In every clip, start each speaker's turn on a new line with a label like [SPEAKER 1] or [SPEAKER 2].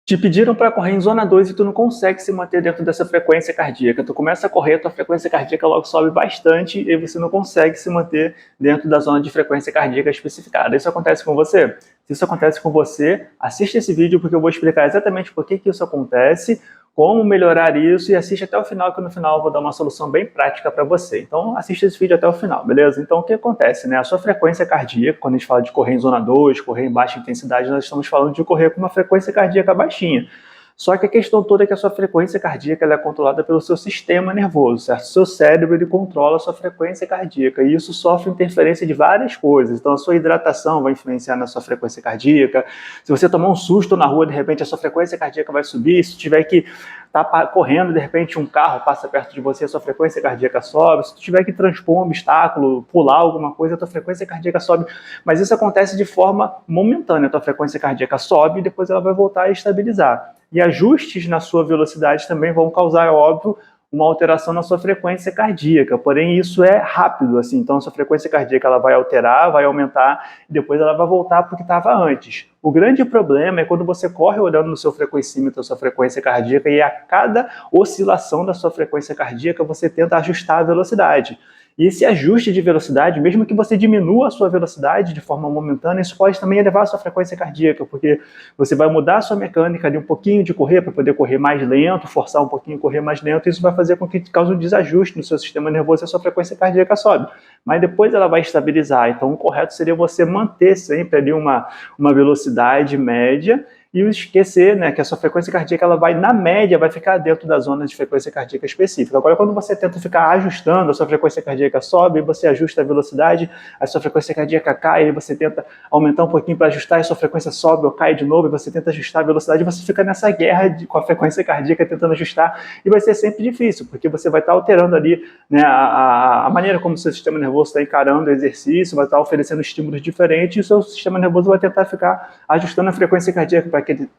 [SPEAKER 1] Te pediram para correr em zona 2 e tu não consegue se manter dentro dessa frequência cardíaca. Tu começa a correr, tua frequência cardíaca logo sobe bastante e você não consegue se manter dentro da zona de frequência cardíaca especificada. Isso acontece com você? Se isso acontece com você, assiste esse vídeo porque eu vou explicar exatamente por que isso acontece, como melhorar isso, e assiste até o final, que no final eu vou dar uma solução bem prática para você. Então assiste esse vídeo até o final, beleza? Então o que acontece, né? A sua frequência cardíaca, quando a gente fala de correr em zona 2, correr em baixa intensidade, nós estamos falando de correr com uma frequência cardíaca baixinha. Só que a questão toda é que a sua frequência cardíaca ela é controlada pelo seu sistema nervoso, certo? O seu cérebro ele controla a sua frequência cardíaca e isso sofre interferência de várias coisas. Então a sua hidratação vai influenciar na sua frequência cardíaca. Se você tomar um susto na rua, de repente a sua frequência cardíaca vai subir. Se tiver que estar correndo, de repente um carro passa perto de você, a sua frequência cardíaca sobe. Se tu tiver que transpor um obstáculo, pular alguma coisa, a tua frequência cardíaca sobe. Mas isso acontece de forma momentânea. A tua frequência cardíaca sobe e depois ela vai voltar a estabilizar. E ajustes na sua velocidade também vão causar, é óbvio, uma alteração na sua frequência cardíaca, porém isso é rápido, assim, então a sua frequência cardíaca ela vai alterar, vai aumentar, e depois ela vai voltar para o que estava antes. O grande problema é quando você corre olhando no seu frequencímetro a sua frequência cardíaca e a cada oscilação da sua frequência cardíaca você tenta ajustar a velocidade. E esse ajuste de velocidade, mesmo que você diminua a sua velocidade de forma momentânea, isso pode também elevar a sua frequência cardíaca, porque você vai mudar a sua mecânica de um pouquinho de correr para poder correr mais lento, forçar um pouquinho correr mais lento, e isso vai fazer com que cause um desajuste no seu sistema nervoso e a sua frequência cardíaca sobe. Mas depois ela vai estabilizar, então o correto seria você manter sempre ali uma velocidade média, e esquecer, né, que a sua frequência cardíaca ela vai, na média, vai ficar dentro da zona de frequência cardíaca específica. Agora, quando você tenta ficar ajustando, a sua frequência cardíaca sobe, você ajusta a velocidade, a sua frequência cardíaca cai, e você tenta aumentar um pouquinho para ajustar, e a sua frequência sobe ou cai de novo, e você tenta ajustar a velocidade, e você fica nessa guerra com a frequência cardíaca tentando ajustar, e vai ser sempre difícil, porque você vai estar alterando ali, né, a maneira como o seu sistema nervoso está encarando o exercício, vai estar oferecendo estímulos diferentes, e o seu sistema nervoso vai tentar ficar ajustando a frequência cardíaca para aqueles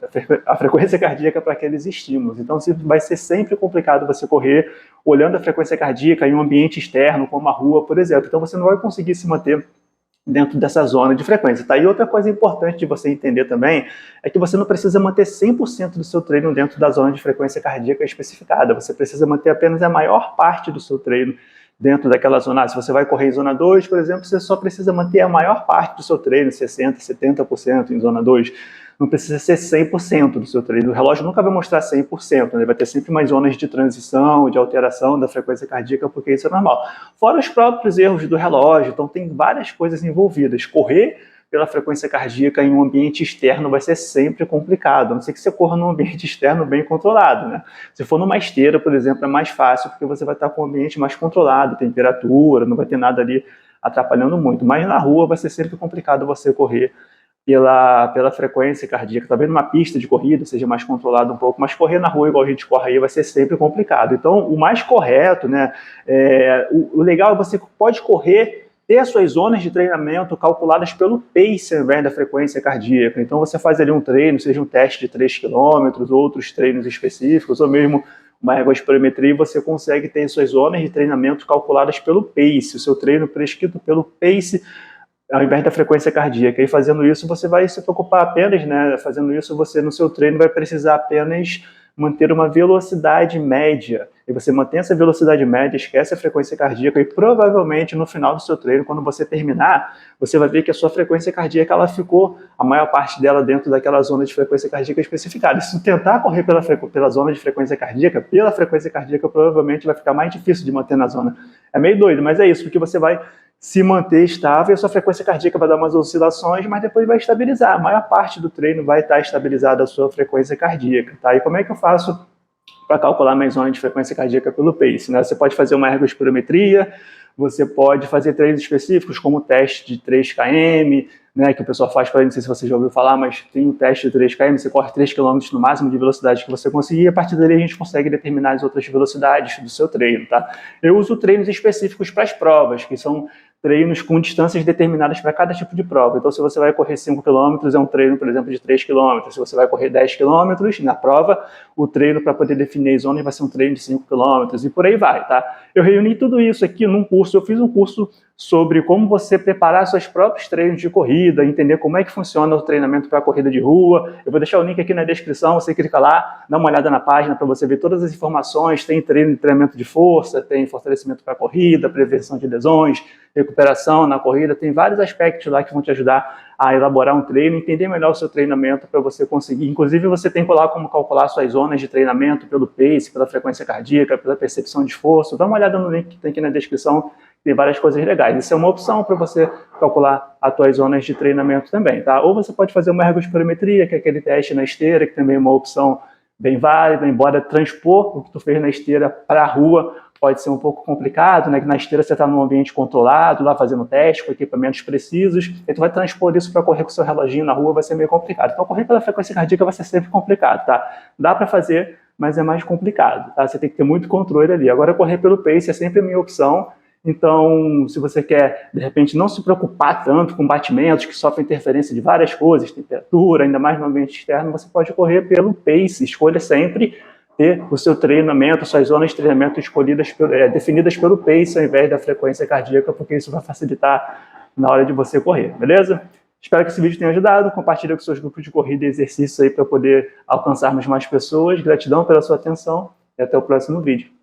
[SPEAKER 1] estímulos. Então vai ser sempre complicado você correr olhando a frequência cardíaca em um ambiente externo, como a rua, por exemplo. Então você não vai conseguir se manter dentro dessa zona de frequência, tá? E outra coisa importante de você entender também é que você não precisa manter 100% do seu treino dentro da zona de frequência cardíaca especificada. Você precisa manter apenas a maior parte do seu treino dentro daquela zona. Se você vai correr em zona 2, por exemplo, você só precisa manter a maior parte do seu treino, 60%, 70% em zona 2. Não precisa ser 100% do seu treino. O relógio nunca vai mostrar 100%, né? Vai ter sempre mais zonas de transição, de alteração da frequência cardíaca, porque isso é normal. Fora os próprios erros do relógio, então tem várias coisas envolvidas. Correr pela frequência cardíaca em um ambiente externo vai ser sempre complicado, a não ser que você corra num ambiente externo bem controlado, né? Se for numa esteira, por exemplo, é mais fácil, porque você vai estar com o ambiente mais controlado, temperatura, não vai ter nada ali atrapalhando muito. Mas na rua vai ser sempre complicado você correr pela frequência cardíaca, talvez numa pista de corrida seja mais controlado um pouco, mas correr na rua igual a gente corre aí vai ser sempre complicado. Então, o mais correto, né, o legal é você pode correr, ter as suas zonas de treinamento calculadas pelo pace ao invés da frequência cardíaca. Então, você faz ali um treino, seja um teste de 3 km, outros treinos específicos, ou mesmo uma ergospirometria, e você consegue ter suas zonas de treinamento calculadas pelo pace, o seu treino prescrito pelo pace, ao invés da frequência cardíaca. E fazendo isso, você vai se preocupar apenas, né? Fazendo isso, você no seu treino vai precisar apenas manter uma velocidade média. E você mantém essa velocidade média, esquece a frequência cardíaca e provavelmente no final do seu treino, quando você terminar, você vai ver que a sua frequência cardíaca ela ficou, a maior parte dela dentro daquela zona de frequência cardíaca especificada. E se tentar correr pela zona de frequência cardíaca, provavelmente vai ficar mais difícil de manter na zona. É meio doido, mas é isso, porque você vai se manter estável, a sua frequência cardíaca vai dar umas oscilações, mas depois vai estabilizar. A maior parte do treino vai estar estabilizada a sua frequência cardíaca, tá? E como é que eu faço para calcular minha zona de frequência cardíaca pelo pace, né? Você pode fazer uma ergospirometria, você pode fazer treinos específicos, como o teste de 3 km, né, que o pessoal faz para, não sei se você já ouviu falar, mas tem um teste de 3 km, você corre 3 km no máximo de velocidade que você conseguir, e a partir dali a gente consegue determinar as outras velocidades do seu treino, tá? Eu uso treinos específicos para as provas, que são treinos com distâncias determinadas para cada tipo de prova. Então, se você vai correr 5 km, é um treino, por exemplo, de 3 km. Se você vai correr 10 km na prova, o treino para poder definir as zonas vai ser um treino de 5 km e por aí vai, tá? Eu reuni tudo isso aqui num curso, eu fiz um curso sobre como você preparar seus próprios treinos de corrida, entender como é que funciona o treinamento para a corrida de rua. Eu vou deixar o link aqui na descrição, você clica lá, dá uma olhada na página para você ver todas as informações, tem treinamento de força, tem fortalecimento para a corrida, prevenção de lesões, recuperação na corrida, tem vários aspectos lá que vão te ajudar a elaborar um treino, entender melhor o seu treinamento para você conseguir. Inclusive, você tem lá como calcular suas zonas de treinamento pelo pace, pela frequência cardíaca, pela percepção de esforço. Dá uma olhada no link que tem aqui na descrição, tem várias coisas legais. Isso é uma opção para você calcular as suas zonas de treinamento também, tá? Ou você pode fazer uma ergospirometria, que é aquele teste na esteira, que também é uma opção bem válida, embora transpor o que tu fez na esteira para a rua pode ser um pouco complicado, né? Que na esteira você está num ambiente controlado, lá fazendo teste, com equipamentos precisos, e tu vai transpor isso para correr com o seu reloginho na rua, vai ser meio complicado. Então, correr pela frequência cardíaca vai ser sempre complicado, tá? Dá para fazer, mas é mais complicado, tá? Você tem que ter muito controle ali. Agora, correr pelo pace é sempre a minha opção. Então, se você quer, de repente, não se preocupar tanto com batimentos que sofrem interferência de várias coisas, temperatura, ainda mais no ambiente externo, você pode correr pelo pace. Escolha sempre ter o seu treinamento, suas zonas de treinamento escolhidas, definidas pelo pace ao invés da frequência cardíaca, porque isso vai facilitar na hora de você correr, beleza? Espero que esse vídeo tenha ajudado. Compartilha com seus grupos de corrida e exercícios aí para poder alcançarmos mais pessoas. Gratidão pela sua atenção e até o próximo vídeo.